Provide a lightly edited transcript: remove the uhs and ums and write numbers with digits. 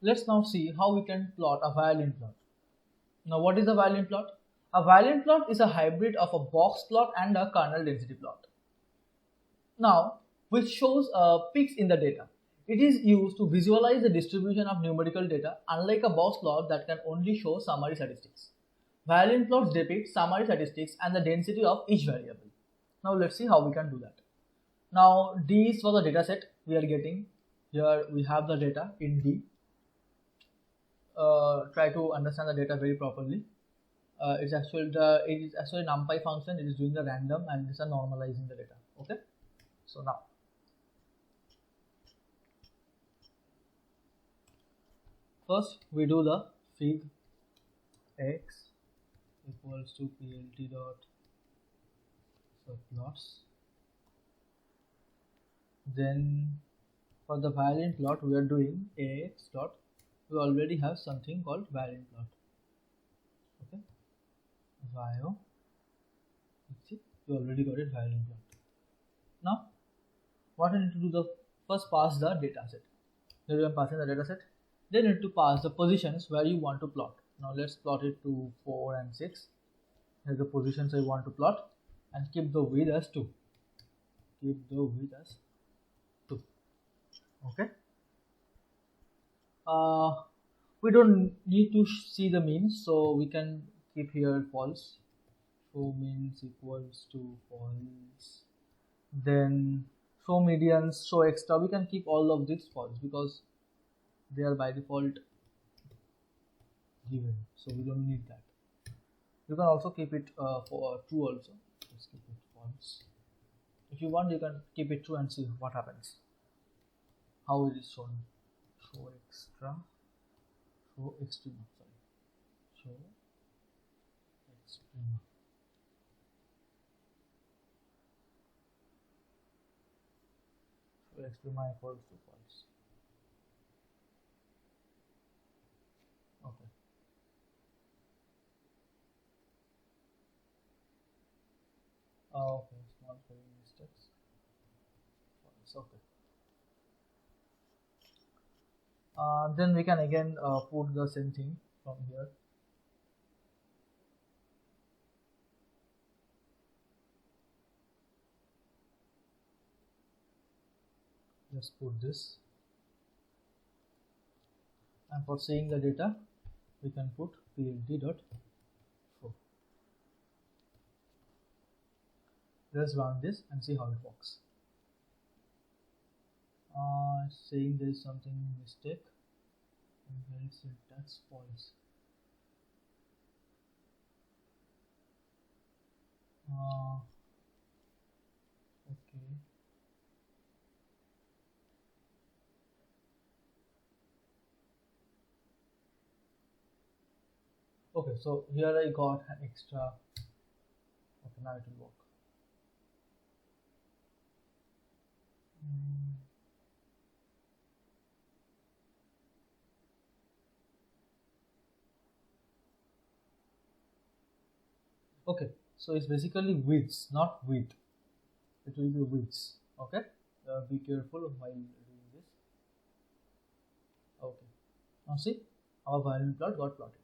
let's now see how we can plot a violin plot. Now what is a violin plot? A violin plot is a hybrid of a box plot and a kernel density plot. Now, which shows peaks in the data. It is used to visualize the distribution of numerical data, unlike a box plot that can only show summary statistics. Violin plots depict summary statistics and the density of each variable. Now let's see how we can do that. Now D is for the data set we are getting. Here we have the data in D. Try to understand the data very properly. It is actually NumPy function. It is doing the random and this is normalizing the data. Okay. So now first we do the fig x equals to plt dot subplots. Then for the violin plot we are doing ax dot, we already have something called violin plot. Okay, vio, see, we already got it, violin plot. Now what I need to do, the first pass the data set. Then we are passing the data set. Then you need to pass the positions where you want to plot. Now let's plot it to 4 and 6. Here's the positions I want to plot and keep the width as 2. Keep the width as 2. Okay. We don't need to see the means, so we can keep here false. Show means equals to false. Then show medians, show extra, we can keep all of these false because they are by default given, so we don't need that. You can also keep it for true also. Let's keep it false. If you want, you can keep it true and see what happens. How it is shown. Show extra, show extrema, sorry. Show extrema. Show extrema equals to false. Okay. Okay, small spelling mistakes. False. Okay. Then we can again put the same thing from here. Just put this. And for seeing the data, we can put plt.show. Let's run this and see how it works. Saying there is something mistake. Invalid syntax false. Okay. Okay, so here I got an extra. Okay, now it will work. Okay, so it's basically widths, not width. It will be widths. Okay, be careful while doing this. Okay, now see, our violin plot got plotted.